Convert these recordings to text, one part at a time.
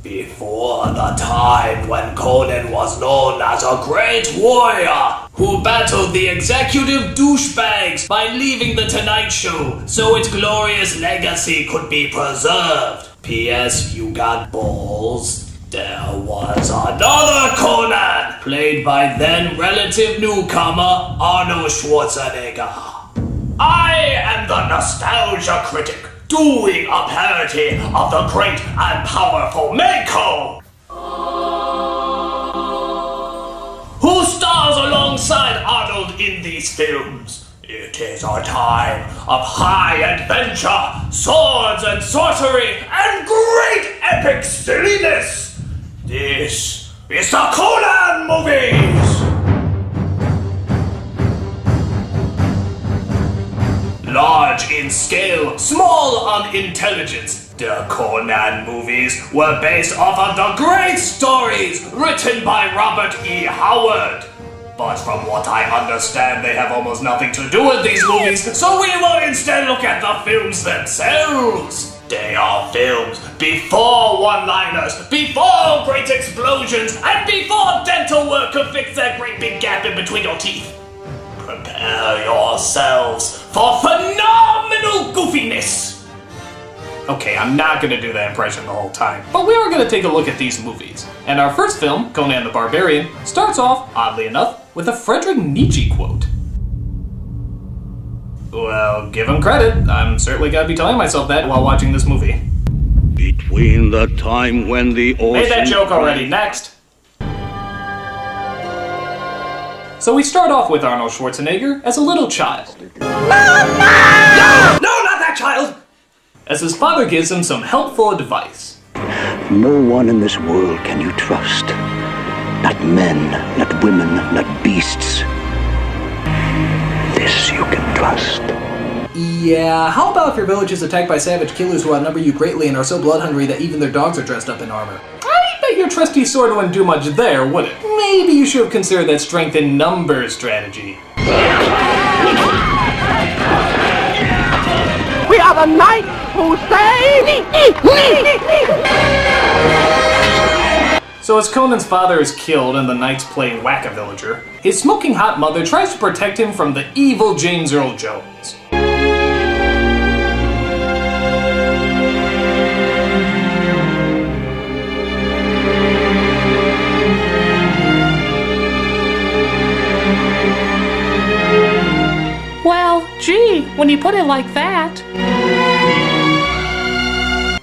Before the time when Conan was known as a great warrior who battled the executive douchebags by leaving the Tonight Show so its glorious legacy could be preserved. P.S. You got balls. There was another Conan, played by then relative newcomer Arnold Schwarzenegger. I am the Nostalgia Critic, doing a parody of the great and powerful Mako, who stars alongside Arnold in these films. It is a time of high adventure, swords and sorcery, and great epic silliness. This is the Conan movies! Large in scale, small on intelligence, the Conan movies were based off of the great stories written by Robert E. Howard. But from what I understand, they have almost nothing to do with these movies, so we will instead look at the films themselves. They are films before one-liners, before great explosions, and before dental work could fix that great big gap in between your teeth. Prepare yourselves for phenomenal goofiness! Okay, I'm not gonna do that impression the whole time, but we are gonna take a look at these movies. And our first film, Conan the Barbarian, starts off, oddly enough, with a Friedrich Nietzsche quote. Well, give him credit. I'm certainly gonna be telling myself that while watching this movie. Between the time when the ocean... Made that joke already. Next! So we start off with Arnold Schwarzenegger as a little child. Mama! No, not that child! As his father gives him some helpful advice. No one in this world can you trust. Not men, not women, not beasts. This you can trust. Yeah, how about if your village is attacked by savage killers who outnumber you greatly and are so blood-hungry that even their dogs are dressed up in armor? I bet your trusty sword wouldn't do much there, would it? Maybe you should have considered that strength in numbers strategy. We are the knights who say... So as Conan's father is killed and the knights play Whack-A-Villager, his smoking hot mother tries to protect him from the evil James Earl Jones. Well, gee, when you put it like that.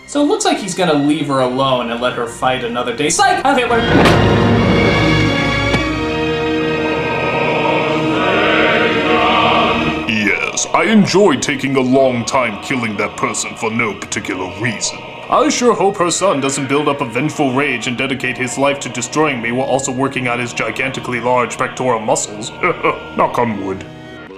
So it looks like he's gonna leave her alone and let her fight another day. Psych! Have Hitler! Yes, I enjoyed taking a long time killing that person for no particular reason. I sure hope her son doesn't build up a vengeful rage and dedicate his life to destroying me while also working on his gigantically large pectoral muscles. Knock on wood.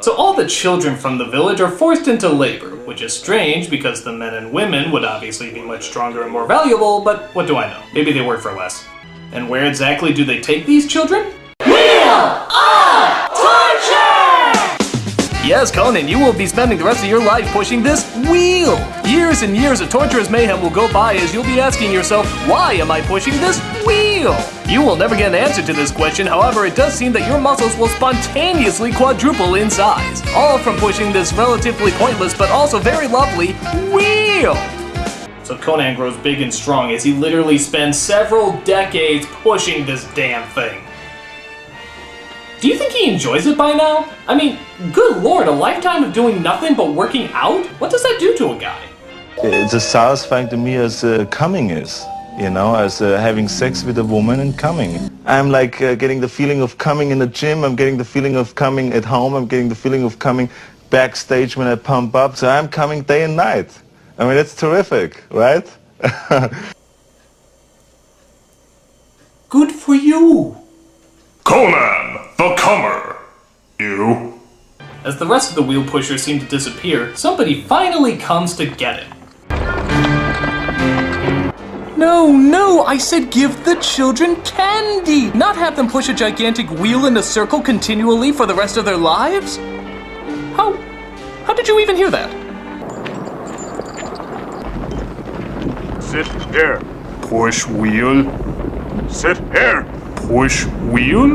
So all the children from the village are forced into labor, which is strange because the men and women would obviously be much stronger and more valuable, but what do I know? Maybe they work for less. And where exactly do they take these children? Wheel of Torture! Yes, Conan, you will be spending the rest of your life pushing this wheel. Years and years of torturous mayhem will go by as you'll be asking yourself, why am I pushing this wheel? You will never get an answer to this question, however, it does seem that your muscles will spontaneously quadruple in size. All from pushing this relatively pointless but also very lovely wheel. So Conan grows big and strong as he literally spends several decades pushing this damn thing. Do you think he enjoys it by now? I mean, good lord, a lifetime of doing nothing but working out? What does that do to a guy? It's as satisfying to me as coming is. You know, as having sex with a woman and coming. I'm like getting the feeling of coming in the gym, I'm getting the feeling of coming at home, I'm getting the feeling of coming backstage when I pump up, so I'm coming day and night. I mean, it's terrific, right? Good for you. Conan, the comer. You? As the rest of the wheel pushers seem to disappear, somebody finally comes to get it. No, I said give the children candy, not have them push a gigantic wheel in a circle continually for the rest of their lives? How did you even hear that? Sit there. Push wheel? Sit here. Push wheel?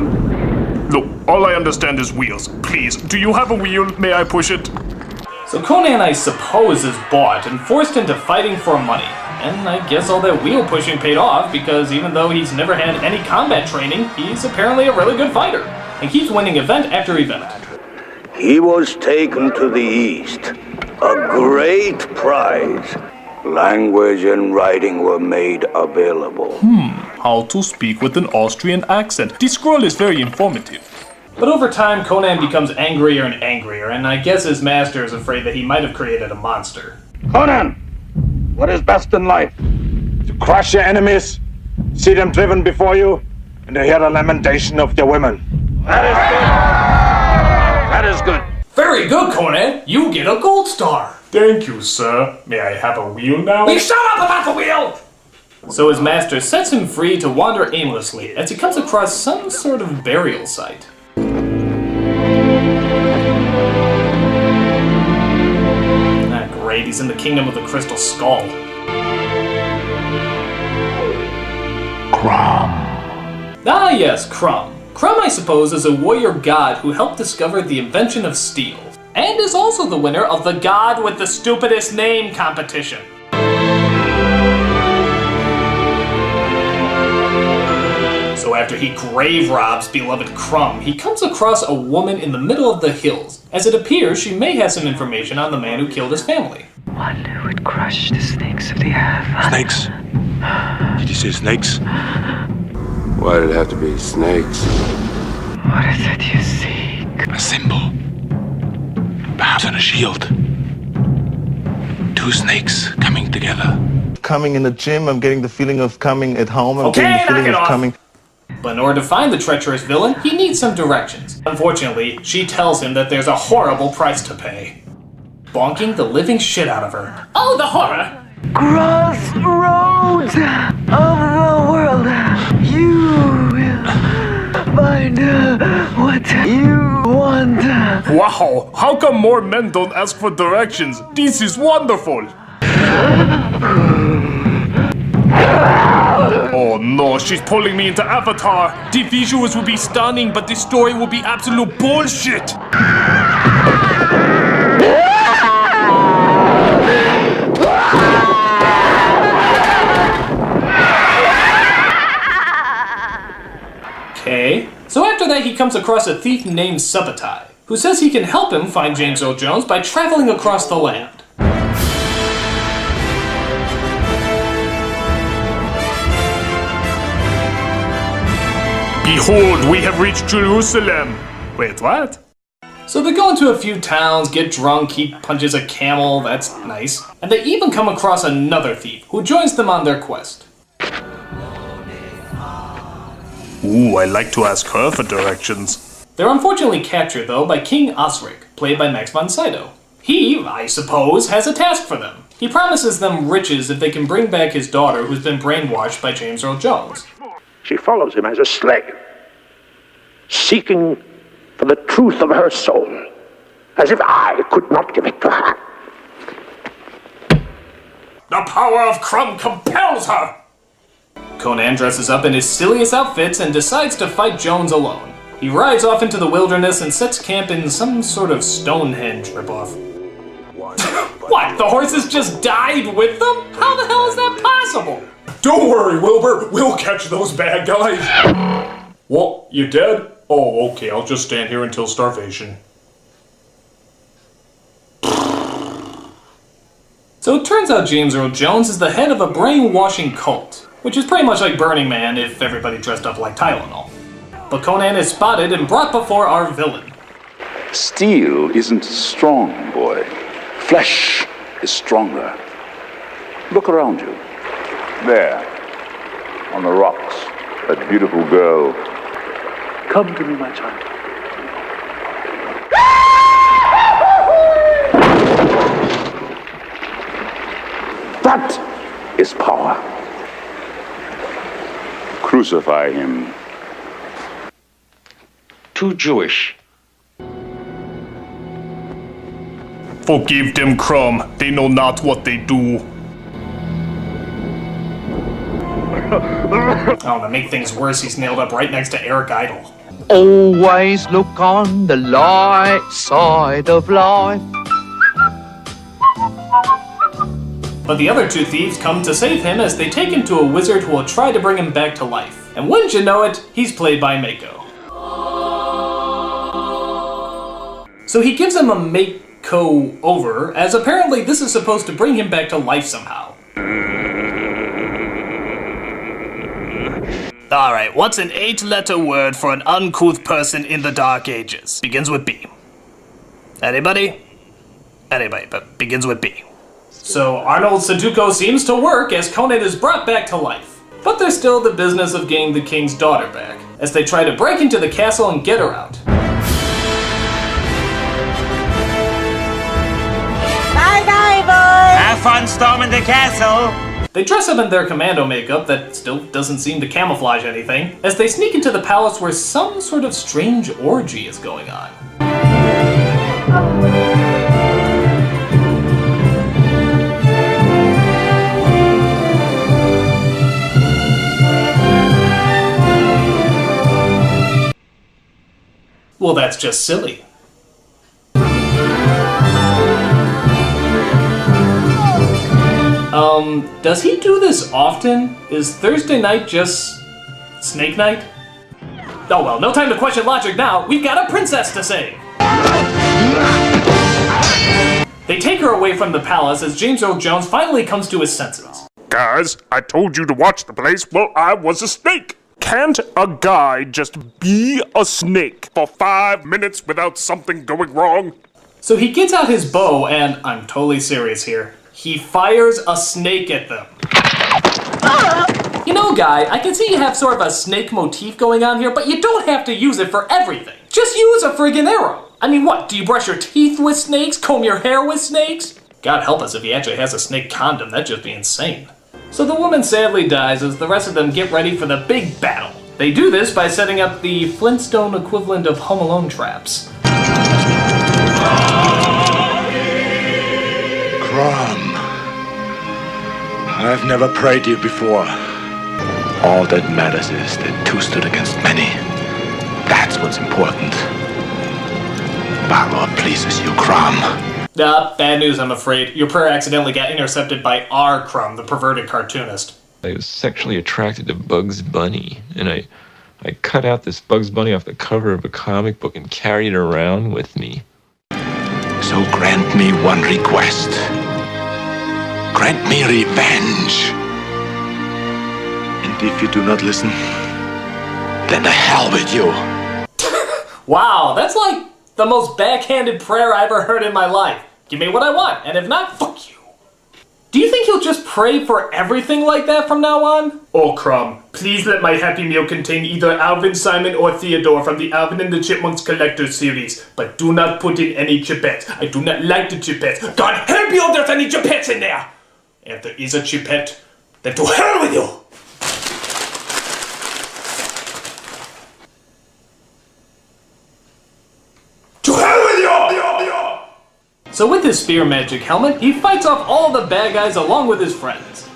Look, all I understand is wheels. Please, do you have a wheel? May I push it? So Conan, I suppose, is bought and forced into fighting for money. And I guess all that wheel pushing paid off, because even though he's never had any combat training, he's apparently a really good fighter, and keeps winning event after event. He was taken to the east. A great prize. Language and writing were made available. How to speak with an Austrian accent. This scroll is very informative. But over time, Conan becomes angrier and angrier, and I guess his master is afraid that he might have created a monster. Conan, what is best in life? To crush your enemies, see them driven before you, and to hear the lamentation of their women. That is good. That is good. Very good, Conan! You get a gold star! Thank you, sir. May I have a wheel now? Hey, shut up about the wheel! So his master sets him free to wander aimlessly as he comes across some sort of burial site. Ah, great, he's in the kingdom of the Crystal Skull. Crom. Ah yes, Crumb. Crumb, I suppose, is a warrior god who helped discover the invention of steel, and is also the winner of the God with the Stupidest Name competition. So after he grave robs beloved Crumb, he comes across a woman in the middle of the hills. As it appears, she may have some information on the man who killed his family. One who would crush the snakes of the earth. Snakes. Did you say snakes? Why did it have to be snakes? What is it you seek? A symbol. Perhaps on a shield. Two snakes coming together. Coming in the gym, I'm getting the feeling of coming at home. I'm Okay, getting the knock feeling it of off. coming. But in order to find the treacherous villain, he needs some directions. Unfortunately, she tells him that there's a horrible price to pay. Bonking the living shit out of her. Oh, the horror! Crossroads of the world. You will find what you want. Wow, how come more men don't ask for directions? This is wonderful! Oh no, she's pulling me into Avatar! The visuals will be stunning, but the story will be absolute bullshit! Okay. So after that, he comes across a thief named Subbatai, who says he can help him find James Earl Jones by traveling across the land. Behold, we have reached Jerusalem! Wait, what? So they go into a few towns, get drunk, he punches a camel, that's nice. And they even come across another thief, who joins them on their quest. Ooh, I like to ask her for directions. They're unfortunately captured, though, by King Osric, played by Max von Sydow. He, I suppose, has a task for them. He promises them riches if they can bring back his daughter, who's been brainwashed by James Earl Jones. She follows him as a slave, seeking for the truth of her soul, as if I could not give it to her. The power of Crumb compels her! Conan dresses up in his silliest outfits and decides to fight Jones alone. He rides off into the wilderness and sets camp in some sort of Stonehenge ripoff. What? The horses just died with them? How the hell is that possible? Don't worry, Wilbur, we'll catch those bad guys! What, you dead? Oh, okay, I'll just stand here until starvation. So it turns out James Earl Jones is the head of a brainwashing cult, which is pretty much like Burning Man if everybody dressed up like Tylenol. But Conan is spotted and brought before our villain. Steel isn't strong, boy. Flesh is stronger. Look around you. There, on the rocks, that beautiful girl. Come to me, my child. That is power. Crucify him. Too Jewish. Forgive them, Crumb. They know not what they do. Oh, to make things worse, he's nailed up right next to Eric Idle. Always look on the light side of life. But the other two thieves come to save him as they take him to a wizard who will try to bring him back to life. And wouldn't you know it, he's played by Mako. So he gives him a makeover, as apparently this is supposed to bring him back to life somehow. Alright, what's an 8-letter word for an uncouth person in the Dark Ages? Begins with B. Anybody? Anybody, but begins with B. So Arnold's Sudoku seems to work as Conan is brought back to life. But there's still the business of getting the king's daughter back, as they try to break into the castle and get her out. Bye-bye, boys! Have fun storming the castle! They dress up in their commando makeup that still doesn't seem to camouflage anything, as they sneak into the palace where some sort of strange orgy is going on. Well, that's just silly. Does he do this often? Is Thursday night just Snake Night? Oh well, no time to question logic now. We've got a princess to save. They take her away from the palace as James Earl Jones finally comes to his senses. Guys, I told you to watch the place. Well, I was a snake. Can't a guy just be a snake for 5 minutes without something going wrong? So he gets out his bow and, I'm totally serious here, he fires a snake at them. You know, guy, I can see you have sort of a snake motif going on here, but you don't have to use it for everything. Just use a friggin' arrow. I mean, what, do you brush your teeth with snakes? Comb your hair with snakes? God help us if he actually has a snake condom, that'd just be insane. So the woman sadly dies as the rest of them get ready for the big battle. They do this by setting up the Flintstone equivalent of Home Alone traps. Crom, I've never prayed you before. All that matters is that two stood against many. That's what's important. Balor pleases you, Crom. Bad news, I'm afraid. Your prayer accidentally got intercepted by R. Crumb, the perverted cartoonist. I was sexually attracted to Bugs Bunny, and I cut out this Bugs Bunny off the cover of a comic book and carried it around with me. So grant me one request. Grant me revenge. And if you do not listen, then to hell with you. Wow, that's like the most backhanded prayer I ever heard in my life. Give me what I want, and if not, fuck you. Do you think he'll just pray for everything like that from now on? Oh, Crumb, please let my Happy Meal contain either Alvin, Simon, or Theodore from the Alvin and the Chipmunks Collector's series, but do not put in any chipettes. I do not like the chipettes. God help you if there's any chipettes in there! And if there is a chipette, then to hell with you! So with his spear magic helmet, he fights off all the bad guys along with his friends.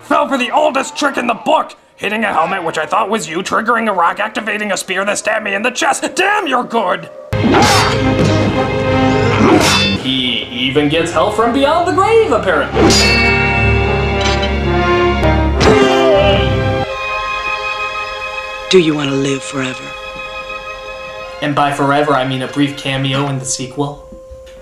Fell for the oldest trick in the book! Hitting a helmet, which I thought was you, triggering a rock, activating a spear that stabbed me in the chest. Damn, you're good! He even gets help from beyond the grave, apparently. Do you want to live forever? And by forever, I mean a brief cameo in the sequel.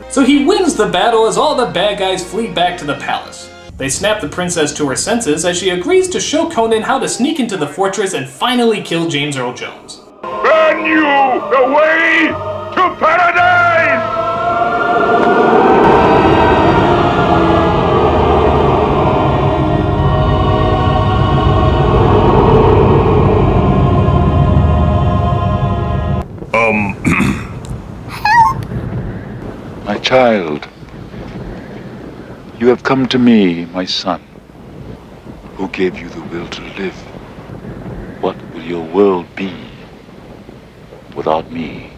So he wins the battle as all the bad guys flee back to the palace. They snap the princess to her senses as she agrees to show Conan how to sneak into the fortress and finally kill James Earl Jones. Burn you the way to paradise! My child, you have come to me, my son, who gave you the will to live. What will your world be without me?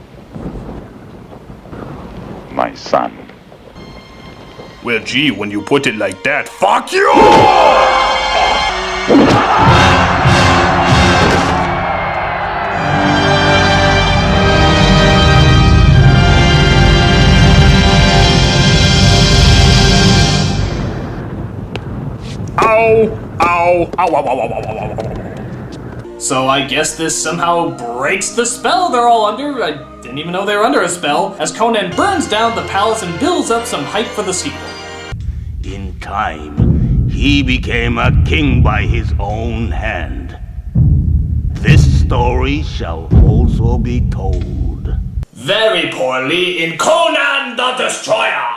my son. Well, gee, when you put it like that, fuck you! Ow! Ow! Ow! Ow! Ow! Ow! Ow! Ow! Ow! So I guess this somehow breaks the spell they're all under. I didn't even know they were under a spell, as Conan burns down the palace and builds up some hype for the sequel. In time, he became a king by his own hand. This story shall also be told. Very poorly in Conan the Destroyer!